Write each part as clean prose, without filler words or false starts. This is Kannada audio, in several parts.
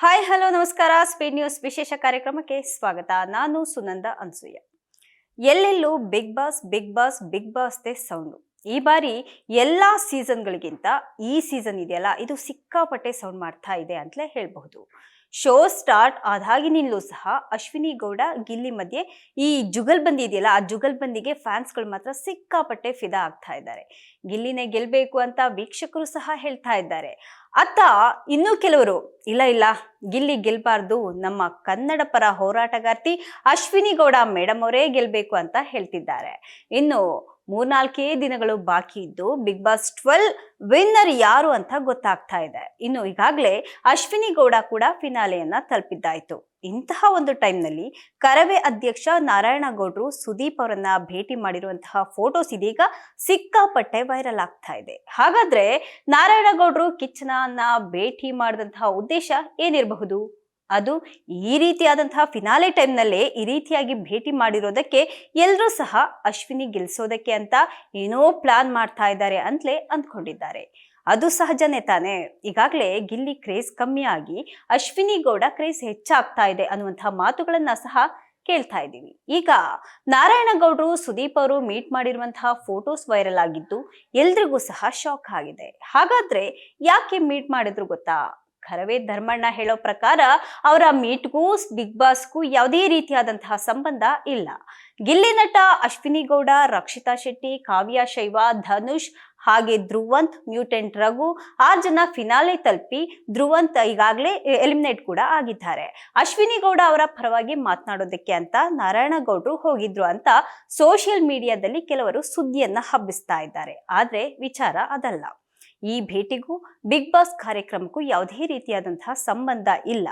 ಹಾಯ್ ಹಲೋ ನಮಸ್ಕಾರ. ಸ್ಪೀಡ್ ನ್ಯೂಸ್ ವಿಶೇಷ ಕಾರ್ಯಕ್ರಮಕ್ಕೆ ಸ್ವಾಗತ. ನಾನು ಸುನಂದ ಅನ್ಸೂಯ. ಎಲ್ಲೆಲ್ಲೂ big boss big boss big ಬಾಸ್ದೇ ಸೌಂಡು. ಈ ಬಾರಿ ಎಲ್ಲಾ ಸೀಸನ್ಗಳಿಗಿಂತ ಈ ಸೀಸನ್ ಇದೆಯಲ್ಲ, ಇದು ಸಿಕ್ಕಾಪಟ್ಟೆ ಸೌಂಡ್ ಮಾಡ್ತಾ ಇದೆ ಅಂತಲೇ ಹೇಳ್ಬಹುದು. ಶೋ ಸ್ಟಾರ್ಟ್ ಆದಾಗಿನಿಂದಲೂ ಸಹ ಅಶ್ವಿನಿ ಗೌಡ ಗಿಲ್ಲಿ ಮಧ್ಯೆ ಈ ಜುಗಲ್ಬಂದಿ ಇದೆಯಲ್ಲ, ಆ ಜುಗಲ್ಬಂದಿಗೆ ಫ್ಯಾನ್ಸ್ಗಳು ಮಾತ್ರ ಸಿಕ್ಕಾಪಟ್ಟೆ ಫಿದಾ ಆಗ್ತಾ ಇದ್ದಾರೆ. ಗಿಲ್ಲಿನೇ ಗೆಲ್ಬೇಕು ಅಂತ ವೀಕ್ಷಕರು ಸಹ ಹೇಳ್ತಾ ಇದ್ದಾರೆ. ಅತ್ತ ಇನ್ನೂ ಕೆಲವರು ಇಲ್ಲ ಇಲ್ಲ ಗಿಲ್ಲಿ ಗೆಲ್ಬಾರ್ದು, ನಮ್ಮ ಕನ್ನಡ ಪರ ಹೋರಾಟಗಾರ್ತಿ ಅಶ್ವಿನಿ ಗೌಡ ಮೇಡಮ್ ಅವರೇ ಗೆಲ್ಬೇಕು ಅಂತ ಹೇಳ್ತಿದ್ದಾರೆ. ಇನ್ನು 3-4 ದಿನಗಳು ಬಾಕಿ ಇದ್ದು ಬಿಗ್ ಬಾಸ್ 12 ವಿನ್ನರ್ ಯಾರು ಅಂತ ಗೊತ್ತಾಗ್ತಾ ಇದೆ. ಇನ್ನು ಈಗಾಗಲೇ ಅಶ್ವಿನಿ ಗೌಡ ಕೂಡ ಫಿನಾಲೆಯನ್ನ ತಲುಪಿದ್ದಾಯ್ತು. ಇಂತಹ ಒಂದು ಟೈಮ್ನಲ್ಲಿ ಕರವೇ ಅಧ್ಯಕ್ಷ ನಾರಾಯಣಗೌಡರು ಸುದೀಪ್ ಅವರನ್ನ ಭೇಟಿ ಮಾಡಿರುವಂತಹ ಫೋಟೋಸ್ ಇದೀಗ ಸಿಕ್ಕಾಪಟ್ಟೆ ವೈರಲ್ ಆಗ್ತಾ ಇದೆ. ಹಾಗಾದ್ರೆ ನಾರಾಯಣಗೌಡರು ಕಿಚ್ಚನನ್ನ ಭೇಟಿ ಮಾಡಿದಂತಹ ಉದ್ದೇಶ ಏನಿರಬಹುದು? ಅದು ಈ ರೀತಿಯಾದಂತಹ ಫಿನಾಲೆ ಟೈಮ್ನಲ್ಲೇ ಈ ರೀತಿಯಾಗಿ ಭೇಟಿ ಮಾಡಿರೋದಕ್ಕೆ ಎಲ್ಲರೂ ಸಹ ಅಶ್ವಿನಿ ಗೆಲ್ಸೋದಕ್ಕೆ ಅಂತ ಏನೋ ಪ್ಲಾನ್ ಮಾಡ್ತಾ ಇದ್ದಾರೆ ಅಂತಲೇ ಅಂದ್ಕೊಂಡಿದ್ದಾರೆ. ಅದು ಸಹಜನೇ ತಾನೆ. ಈಗಾಗಲೇ ಗಿಲ್ಲಿ ಕ್ರೇಜ್ ಕಮ್ಮಿ ಆಗಿ ಅಶ್ವಿನಿ ಗೌಡ ಕ್ರೇಜ್ ಹೆಚ್ಚಾಗ್ತಾ ಇದೆ ಅನ್ನುವಂತಹ ಮಾತುಗಳನ್ನ ಸಹ ಕೇಳ್ತಾ ಇದ್ದೀವಿ. ಈಗ ನಾರಾಯಣಗೌಡರು ಸುದೀಪ್ ಅವರು ಮೀಟ್ ಮಾಡಿರುವಂತಹ ಫೋಟೋಸ್ ವೈರಲ್ ಆಗಿದ್ದು ಎಲ್ರಿಗೂ ಸಹ ಶಾಕ್ ಆಗಿದೆ. ಹಾಗಾದ್ರೆ ಯಾಕೆ ಮೀಟ್ ಮಾಡಿದ್ರು ಗೊತ್ತಾ? ಕರವೇ ಧರ್ಮಣ್ಣ ಹೇಳೋ ಪ್ರಕಾರ ಅವರ ಮೀಟ್ಗೂ ಬಿಗ್ ಬಾಸ್ಗೂ ಯಾವುದೇ ರೀತಿಯಾದಂತಹ ಸಂಬಂಧ ಇಲ್ಲ. ಗಿಲ್ಲಿ ನಟ ಅಶ್ವಿನಿ ಗೌಡ, ರಕ್ಷಿತಾ ಶೆಟ್ಟಿ, ಕಾವ್ಯ ಶೈವ, ಧನುಷ್ ಹಾಗೆ ಧ್ರುವಂತ್, ಮ್ಯೂಟೆಂಟ್ ರಘು 6 ಜನ ಫಿನಾಲೆ ತಲುಪಿ ಧ್ರುವಂತ್ ಈಗಾಗಲೇ ಎಲಿಮಿನೇಟ್ ಕೂಡ ಆಗಿದ್ದಾರೆ. ಅಶ್ವಿನಿ ಗೌಡ ಅವರ ಪರವಾಗಿ ಮಾತನಾಡೋದಕ್ಕೆ ಅಂತ ನಾರಾಯಣಗೌಡರು ಹೋಗಿದ್ರು ಅಂತ ಸೋಷಿಯಲ್ ಮೀಡಿಯಾದಲ್ಲಿ ಕೆಲವರು ಸುದ್ದಿಯನ್ನ ಹಬ್ಬಿಸ್ತಾ ಇದ್ದಾರೆ. ಆದ್ರೆ ವಿಚಾರ ಅದಲ್ಲ. ಈ ಭೇಟಿಗೂ ಬಿಗ್ ಬಾಸ್ ಕಾರ್ಯಕ್ರಮಕ್ಕೂ ಯಾವುದೇ ರೀತಿಯಾದಂತಹ ಸಂಬಂಧ ಇಲ್ಲ.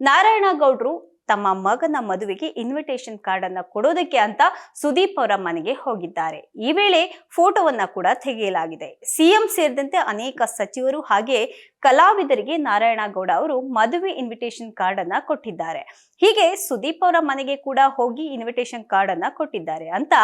ನಾರಾಯಣಗೌಡರು ತಮ್ಮ ಮಗನ ಮದುವೆಗೆ ಇನ್ವಿಟೇಷನ್ ಕಾರ್ಡ್ ಅನ್ನ ಕೊಡೋದಕ್ಕೆ ಅಂತ ಸುದೀಪ್ ಅವರ ಮನೆಗೆ ಹೋಗಿದ್ದಾರೆ. ಈ ವೇಳೆ ಫೋಟೋವನ್ನ ಕೂಡ ತೆಗೆಯಲಾಗಿದೆ. ಸಿಎಂ ಸೇರಿದಂತೆ ಅನೇಕ ಸಚಿವರು ಹಾಗೆ ಕಲಾವಿದರಿಗೆ ನಾರಾಯಣಗೌಡ ಅವರು ಮದುವೆ ಇನ್ವಿಟೇಷನ್ ಕಾರ್ಡ್ ಅನ್ನ ಕೊಟ್ಟಿದ್ದಾರೆ. ಹೀಗೆ ಸುದೀಪ್ ಅವರ ಮನೆಗೆ ಕೂಡ ಹೋಗಿ ಇನ್ವಿಟೇಷನ್ ಕಾರ್ಡ್ ಅನ್ನ ಕೊಟ್ಟಿದ್ದಾರೆ ಅಂತ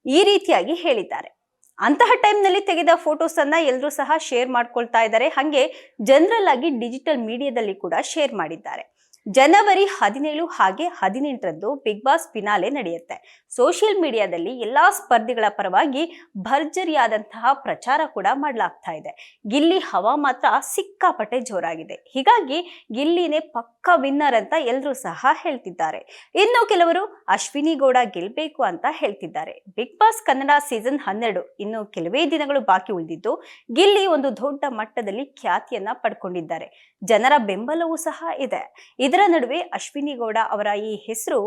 ಈ ರೀತಿಯಾಗಿ ಹೇಳಿದ್ದಾರೆ. ಅಂತಹ ಟೈಮ್ನಲ್ಲಿ ತೆಗೆದ ಫೋಟೋಸ್ ಅನ್ನ ಎಲ್ಲರೂ ಸಹ ಶೇರ್ ಮಾಡ್ಕೊಳ್ತಾ ಇದ್ದಾರೆ. ಹಾಗೆ ಜನರಲ್ ಆಗಿ ಡಿಜಿಟಲ್ ಮೀಡಿಯಾದಲ್ಲಿ ಕೂಡ ಶೇರ್ ಮಾಡಿದ್ದಾರೆ. ಜನವರಿ 17 ಹಾಗೆ 18ರಂದು ಬಿಗ್ ಬಾಸ್ ಫಿನಾಲೆ ನಡೆಯುತ್ತೆ. ಸೋಷಿಯಲ್ ಮೀಡಿಯಾದಲ್ಲಿ ಎಲ್ಲಾ ಸ್ಪರ್ಧಿಗಳ ಪರವಾಗಿ ಭರ್ಜರಿಯಾದಂತಹ ಪ್ರಚಾರ ಕೂಡ ಮಾಡಲಾಗ್ತಾ ಇದೆ. ಗಿಲ್ಲಿ ಹವಾ ಮಾತ್ರ ಸಿಕ್ಕಾಪಟ್ಟೆ ಜೋರಾಗಿದೆ. ಹೀಗಾಗಿ ಗಿಲ್ಲಿನೇ ಪಕ್ಕಾ ವಿನ್ನರ್ ಅಂತ ಎಲ್ಲರೂ ಸಹ ಹೇಳ್ತಿದ್ದಾರೆ. ಇನ್ನು ಕೆಲವರು ಅಶ್ವಿನಿ ಗೌಡ ಗೆಲ್ಬೇಕು ಅಂತ ಹೇಳ್ತಿದ್ದಾರೆ. ಬಿಗ್ ಬಾಸ್ ಕನ್ನಡ ಸೀಸನ್ 12 ಇನ್ನು ಕೆಲವೇ ದಿನಗಳು ಬಾಕಿ ಉಳಿದಿದ್ದು ಗಿಲ್ಲಿ ಒಂದು ದೊಡ್ಡ ಮಟ್ಟದಲ್ಲಿ ಖ್ಯಾತಿಯನ್ನ ಪಡ್ಕೊಂಡಿದ್ದಾರೆ. ಜನರ ಬೆಂಬಲವೂ ಸಹ ಇದೆ. ಇದರ ನಡುವೆ ಅಶ್ವಿನಿ ಗೌಡ ಅವರ ಈ ಹೆಸರು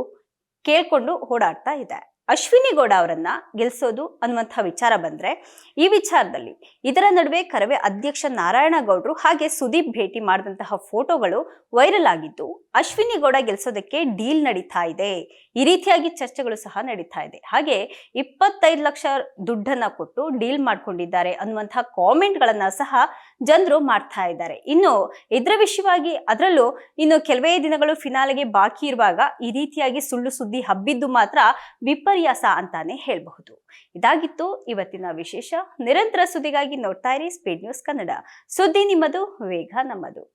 ಕೇಳ್ಕೊಂಡು ಓಡಾಡ್ತಾ ಇದೆ. ಅಶ್ವಿನಿ ಗೌಡ ಅವರನ್ನ ಗೆಲ್ಸೋದು ಅನ್ನುವಂತಹ ವಿಚಾರ ಬಂದ್ರೆ ಈ ವಿಚಾರದಲ್ಲಿ ಇದರ ನಡುವೆ ಕರವೇ ಅಧ್ಯಕ್ಷ ನಾರಾಯಣಗೌಡರು ಹಾಗೆ ಸುದೀಪ್ ಭೇಟಿ ಮಾಡಿದಂತಹ ಫೋಟೋಗಳು ವೈರಲ್ ಆಗಿದ್ದು ಅಶ್ವಿನಿ ಗೌಡ ಗೆಲ್ಸೋದಕ್ಕೆ ಡೀಲ್ ನಡೀತಾ ಇದೆ. ಈ ರೀತಿಯಾಗಿ ಚರ್ಚೆಗಳು ಸಹ ನಡೀತಾ ಇದೆ. ಹಾಗೆ 25 ಲಕ್ಷ ದುಡ್ಡನ್ನ ಕೊಟ್ಟು ಡೀಲ್ ಮಾಡ್ಕೊಂಡಿದ್ದಾರೆ ಅನ್ನುವಂತಹ ಕಾಮೆಂಟ್ ಗಳನ್ನ ಸಹ ಜನರು ಮಾಡ್ತಾ ಇದ್ದಾರೆ. ಇನ್ನು ಇದರ ವಿಷಯವಾಗಿ ಅದರಲ್ಲೂ ಇನ್ನು ಕೆಲವೇ ದಿನಗಳು ಫಿನಾಲೆಗೆ ಬಾಕಿ ಇರುವಾಗ ಈ ರೀತಿಯಾಗಿ ಸುಳ್ಳು ಸುದ್ದಿ ಹಬ್ಬಿದ್ದು ಮಾತ್ರ ವಿಪರ್ಯಾಸ ಅಂತಾನೆ ಹೇಳಬಹುದು. ಇದಾಗಿತ್ತು ಇವತ್ತಿನ ವಿಶೇಷ. ನಿರಂತರ ಸುದ್ದಿಗಾಗಿ ನೋಡ್ತಾ ಇರಿ ಸ್ಪೀಡ್ ನ್ಯೂಸ್ ಕನ್ನಡ. ಸುದ್ದಿ ನಿಮ್ಮದು, ವೇಗ ನಮ್ಮದು.